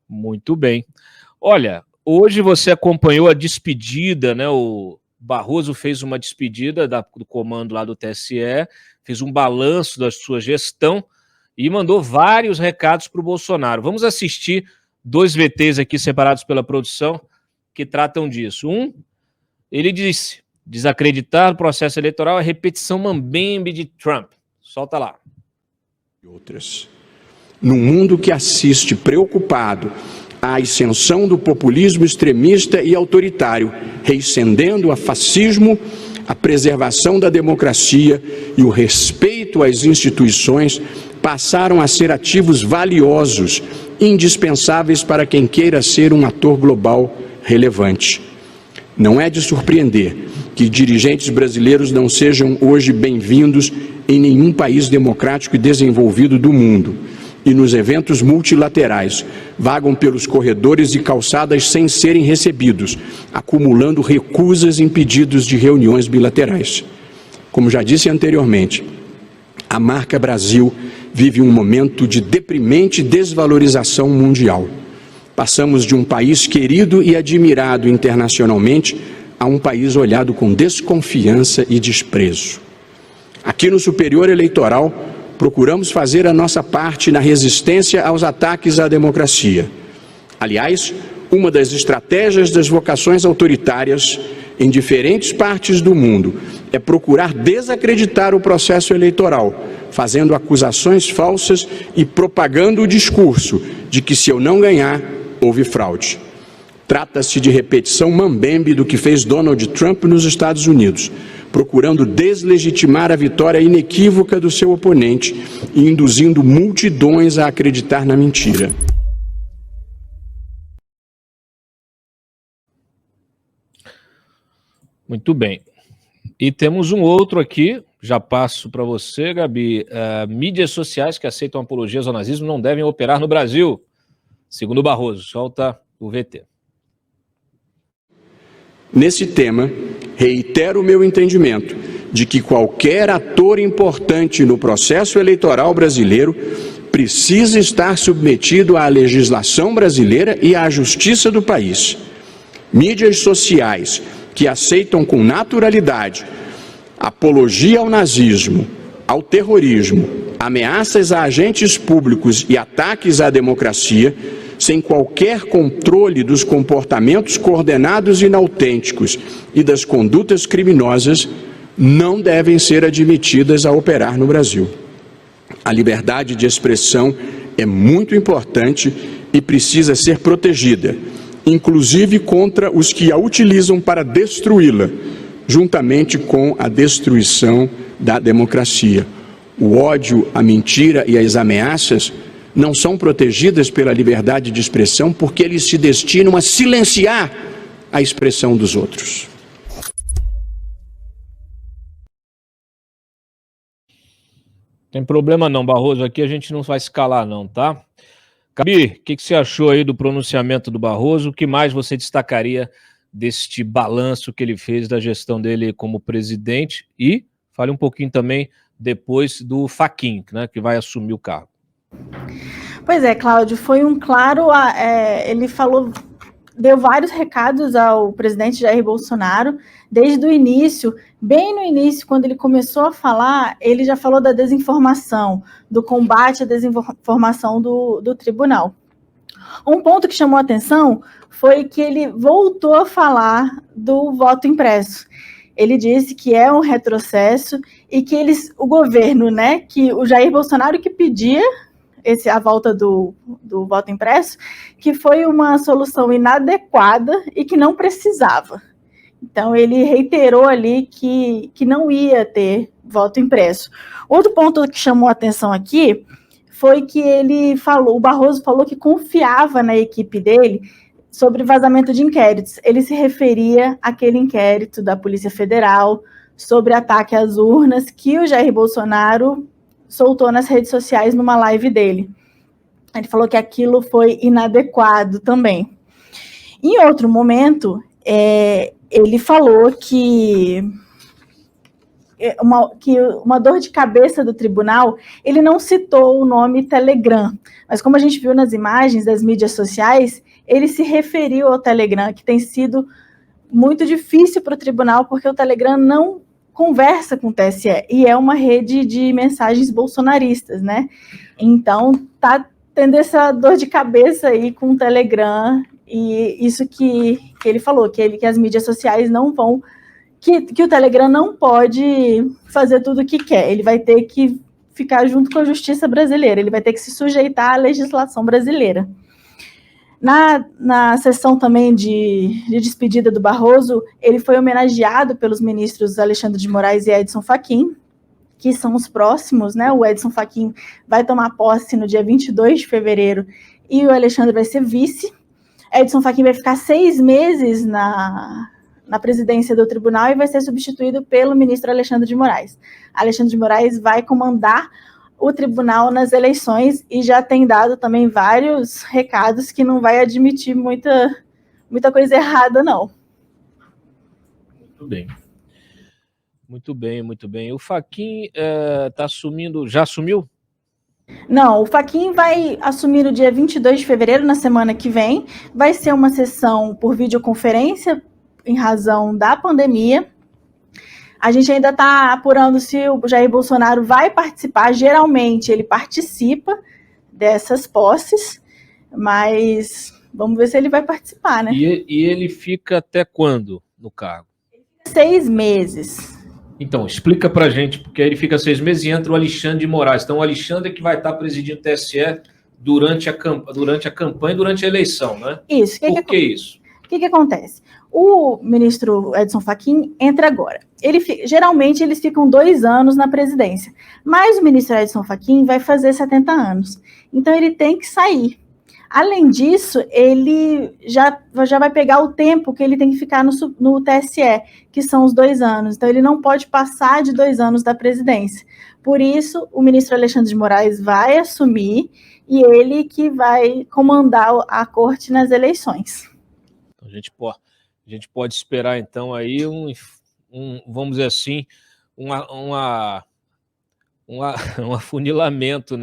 Muito bem. Olha, hoje você acompanhou a despedida, né? O Barroso fez uma despedida do comando lá do TSE, fez um balanço da sua gestão e mandou vários recados para o Bolsonaro. Vamos assistir 2 VTs aqui separados pela produção que tratam disso. Ele disse: desacreditar o processo eleitoral é repetição mambembe de Trump. Solta lá. Outras. Num mundo que assiste preocupado à ascensão do populismo extremista e autoritário, reiscendendo a fascismo, a preservação da democracia e o respeito às instituições passaram a ser ativos valiosos, indispensáveis para quem queira ser um ator global relevante. Não é de surpreender que dirigentes brasileiros não sejam hoje bem-vindos em nenhum país democrático e desenvolvido do mundo, e nos eventos multilaterais vagam pelos corredores e calçadas sem serem recebidos, acumulando recusas em pedidos de reuniões bilaterais. Como já disse anteriormente, a marca Brasil vive um momento de deprimente desvalorização mundial. Passamos de um país querido e admirado internacionalmente a um país olhado com desconfiança e desprezo. Aqui no Superior Eleitoral, procuramos fazer a nossa parte na resistência aos ataques à democracia. Aliás, uma das estratégias das vocações autoritárias em diferentes partes do mundo é procurar desacreditar o processo eleitoral, fazendo acusações falsas e propagando o discurso de que se eu não ganhar, houve fraude. Trata-se de repetição mambembe do que fez Donald Trump nos Estados Unidos, procurando deslegitimar a vitória inequívoca do seu oponente e induzindo multidões a acreditar na mentira. Muito bem. E temos um outro aqui, já passo para você, Gabi. Mídias sociais que aceitam apologias ao nazismo não devem operar no Brasil, segundo Barroso. Solta o VT. Nesse tema, reitero o meu entendimento de que qualquer ator importante no processo eleitoral brasileiro precisa estar submetido à legislação brasileira e à justiça do país. Mídias sociais que aceitam com naturalidade apologia ao nazismo, ao terrorismo, ameaças a agentes públicos e ataques à democracia, sem qualquer controle dos comportamentos coordenados e inautênticos e das condutas criminosas, não devem ser admitidas a operar no Brasil. A liberdade de expressão é muito importante e precisa ser protegida, inclusive contra os que a utilizam para destruí-la, juntamente com a destruição da democracia. O ódio, a mentira e as ameaças não são protegidas pela liberdade de expressão porque eles se destinam a silenciar a expressão dos outros. Tem problema não, Barroso, aqui a gente não vai escalar não, tá? Gabi, o que você achou aí do pronunciamento do Barroso? O que mais você destacaria deste balanço que ele fez da gestão dele como presidente? E fale um pouquinho também depois do Fachin, né, que vai assumir o cargo. Pois é, Cláudio, foi um claro, ele deu vários recados ao presidente Jair Bolsonaro, desde o início, bem no início, quando ele começou a falar, ele já falou da desinformação, do combate à desinformação do tribunal. Um ponto que chamou a atenção foi que ele voltou a falar do voto impresso. Ele disse que é um retrocesso e que o governo, né, que o Jair Bolsonaro que pedia a volta do voto impresso, que foi uma solução inadequada e que não precisava. Então, ele reiterou ali que não ia ter voto impresso. Outro ponto que chamou a atenção aqui foi que o Barroso falou que confiava na equipe dele sobre vazamento de inquéritos. Ele se referia àquele inquérito da Polícia Federal sobre ataque às urnas que o Jair Bolsonaro soltou nas redes sociais numa live dele. Ele falou que aquilo foi inadequado também. Em outro momento, ele falou que uma dor de cabeça do tribunal, ele não citou o nome Telegram, mas como a gente viu nas imagens das mídias sociais, ele se referiu ao Telegram, que tem sido muito difícil para o tribunal, porque o Telegram não conversa com o TSE, e é uma rede de mensagens bolsonaristas, né? Então, tá tendo essa dor de cabeça aí com o Telegram, e isso que ele falou, que as mídias sociais não vão, que o Telegram não pode fazer tudo o que quer, ele vai ter que ficar junto com a justiça brasileira, ele vai ter que se sujeitar à legislação brasileira. Na sessão também de despedida do Barroso, ele foi homenageado pelos ministros Alexandre de Moraes e Edson Fachin, que são os próximos, né? O Edson Fachin vai tomar posse no dia 22 de fevereiro e o Alexandre vai ser vice. Edson Fachin vai ficar 6 meses na presidência do tribunal e vai ser substituído pelo ministro Alexandre de Moraes. Alexandre de Moraes vai comandar o tribunal nas eleições e já tem dado também vários recados que não vai admitir muita coisa errada, não. Muito bem. Muito bem, muito bem. O Fachin está assumindo, já assumiu? Não, o Fachin vai assumir no dia 22 de fevereiro, na semana que vem. Vai ser uma sessão por videoconferência, em razão da pandemia. A gente ainda está apurando se o Jair Bolsonaro vai participar. Geralmente ele participa dessas posses, mas vamos ver se ele vai participar, né? E ele fica até quando no cargo? 6 meses. Então, explica pra gente, porque aí ele fica 6 meses e entra o Alexandre de Moraes. Então, o Alexandre é que vai estar presidindo o TSE durante a campanha e durante a eleição, né? Isso. Por que isso? O que acontece? O ministro Edson Fachin entra agora. Geralmente, eles ficam 2 anos na presidência, mas o ministro Edson Fachin vai fazer 70 anos. Então, ele tem que sair. Além disso, ele já vai pegar o tempo que ele tem que ficar no TSE, que são os 2 anos. Então, ele não pode passar de 2 anos da presidência. Por isso, o ministro Alexandre de Moraes vai assumir e ele que vai comandar a corte nas eleições. A gente pode esperar, então, aí vamos dizer assim, um afunilamento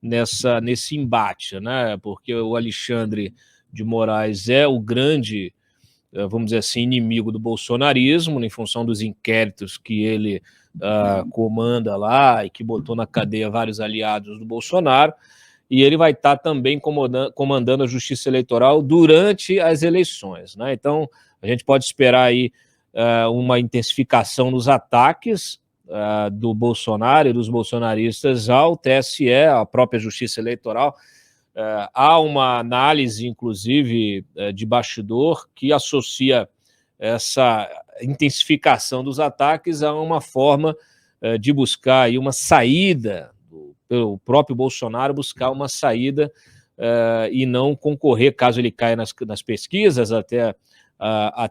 nesse embate, né? Porque o Alexandre de Moraes é o grande, vamos dizer assim, inimigo do bolsonarismo, em função dos inquéritos que ele comanda lá e que botou na cadeia vários aliados do Bolsonaro, e ele vai estar também comandando a Justiça Eleitoral durante as eleições, né? Então, a gente pode esperar aí uma intensificação nos ataques do Bolsonaro e dos bolsonaristas ao TSE, à própria Justiça Eleitoral. Há uma análise, inclusive, de bastidor que associa essa intensificação dos ataques a uma forma de buscar aí uma saída, pelo próprio Bolsonaro buscar uma saída e não concorrer, caso ele caia nas pesquisas, até a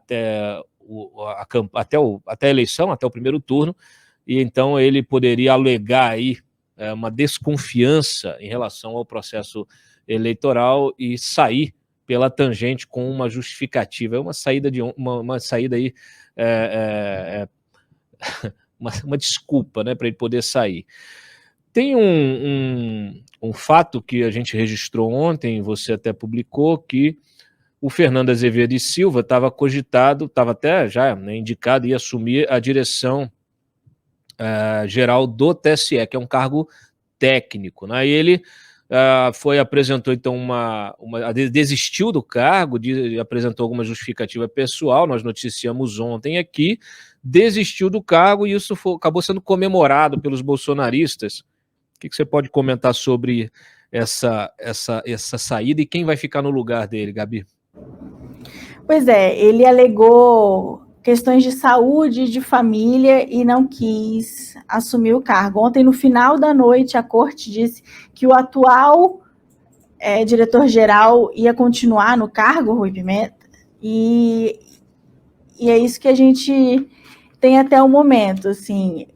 eleição, até o primeiro turno, e então ele poderia alegar aí uma desconfiança em relação ao processo eleitoral e sair pela tangente com uma justificativa, uma saída aí, uma desculpa, né, para ele poder sair. Tem um fato que a gente registrou ontem, você até publicou, que o Fernando Azevedo e Silva estava cogitado, estava até já indicado, ia assumir a direção geral do TSE, que é um cargo técnico, né? E ele apresentou então desistiu do cargo, apresentou alguma justificativa pessoal, nós noticiamos ontem aqui, desistiu do cargo e isso acabou sendo comemorado pelos bolsonaristas. O que você pode comentar sobre essa saída e quem vai ficar no lugar dele, Gabi? Pois é, ele alegou questões de saúde e de família e não quis assumir o cargo. Ontem, no final da noite, a corte disse que o atual diretor-geral ia continuar no cargo, Rui Pimenta, e é isso que a gente tem até o momento, assim.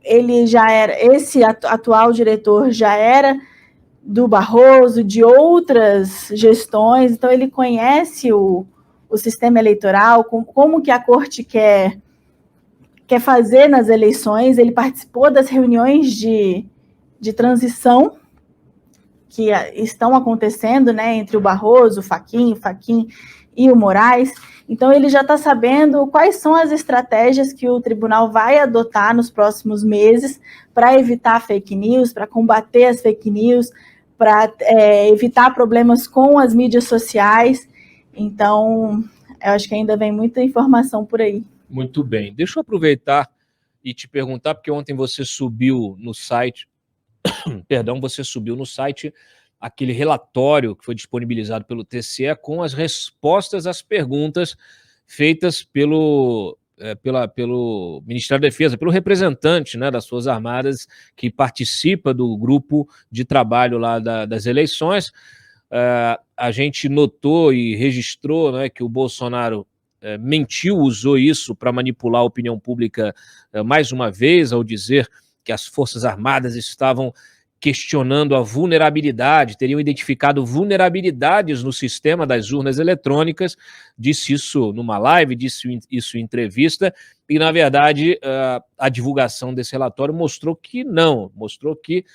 Ele já era, esse atual diretor já era do Barroso, de outras gestões, então ele conhece o sistema eleitoral, como que a corte quer quer fazer nas eleições. Ele participou das reuniões de transição que estão acontecendo, né, entre o Barroso, o Fachin e o Moraes. Então, ele já está sabendo quais são as estratégias que o tribunal vai adotar nos próximos meses para evitar fake news, para combater as fake news, para evitar problemas com as mídias sociais. Então, eu acho que ainda vem muita informação por aí. Muito bem. Deixa eu aproveitar e te perguntar, porque ontem você subiu no site, você subiu no site aquele relatório que foi disponibilizado pelo TSE com as respostas às perguntas feitas pelo Ministério da Defesa, pelo representante, né, das Forças Armadas que participa do grupo de trabalho lá das eleições. A gente notou e registrou, né, que o Bolsonaro mentiu, usou isso para manipular a opinião pública mais uma vez, ao dizer que as Forças Armadas estavam questionando a vulnerabilidade, teriam identificado vulnerabilidades no sistema das urnas eletrônicas, disse isso numa live, disse isso em entrevista, e, na verdade, a divulgação desse relatório mostrou que não, mostrou que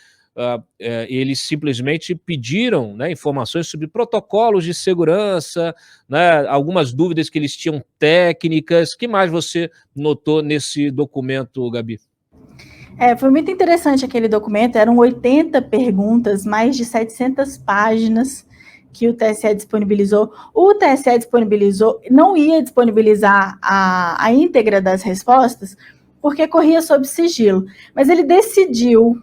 eles simplesmente pediram, né, informações sobre protocolos de segurança, né, algumas dúvidas que eles tinham técnicas. O que mais você notou nesse documento, Gabi? Foi muito interessante aquele documento, eram 80 perguntas, mais de 700 páginas que o TSE disponibilizou. O TSE disponibilizou, não ia disponibilizar a íntegra das respostas, porque corria sob sigilo, mas ele decidiu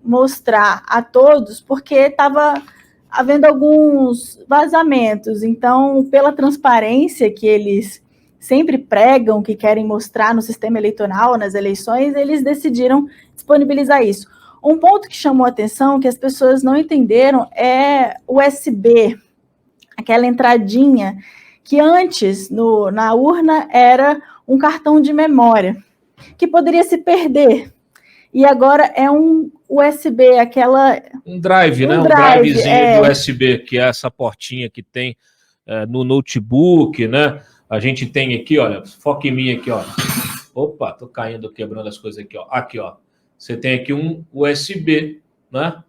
mostrar a todos, porque estava havendo alguns vazamentos. Então, pela transparência que eles sempre pregam, que querem mostrar no sistema eleitoral, nas eleições, eles decidiram disponibilizar isso. Um ponto que chamou a atenção, que as pessoas não entenderam, é o USB, aquela entradinha, que antes, na urna, era um cartão de memória, que poderia se perder. E agora é um USB, um drive, né? Um drivezinho de USB, que é essa portinha que tem no notebook, né? A gente tem aqui, olha, foca em mim aqui, ó. Opa, tô caindo, quebrando as coisas aqui, ó. Aqui, ó. Você tem aqui um USB, né?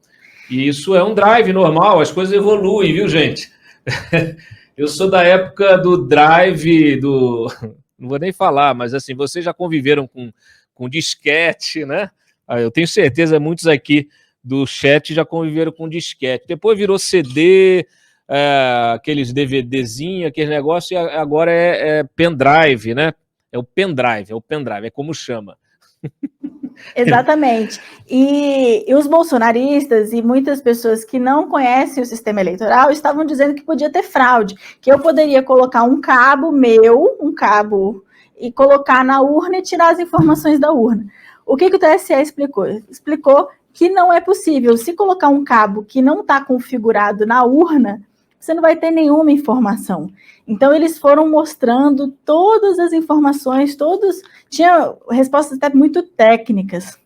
E isso é um drive normal, as coisas evoluem, viu, gente? Eu sou da época do drive, não vou nem falar, mas assim, vocês já conviveram com disquete, né? Eu tenho certeza, muitos aqui do chat já conviveram com disquete. Depois virou CD, aqueles DVDzinhos, aquele negócio, e agora é pendrive, né? É o pendrive, é como chama. Exatamente. E os bolsonaristas e muitas pessoas que não conhecem o sistema eleitoral estavam dizendo que podia ter fraude, que eu poderia colocar um cabo, e colocar na urna e tirar as informações da urna. O que o TSE explicou? Explicou que não é possível. Se colocar um cabo que não está configurado na urna, você não vai ter nenhuma informação. Então, eles foram mostrando todas as informações, tinha respostas até muito técnicas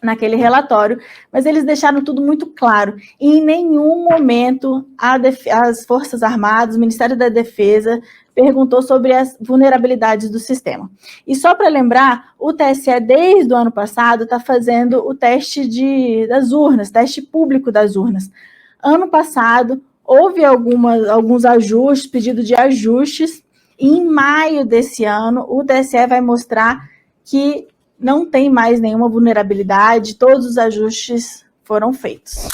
naquele relatório, mas eles deixaram tudo muito claro. E em nenhum momento as Forças Armadas, o Ministério da Defesa, perguntou sobre as vulnerabilidades do sistema. E só para lembrar, o TSE, desde o ano passado, está fazendo o teste das urnas, teste público das urnas. Ano passado, houve alguns ajustes, pedido de ajustes, e em maio desse ano, o TSE vai mostrar que não tem mais nenhuma vulnerabilidade, todos os ajustes foram feitos.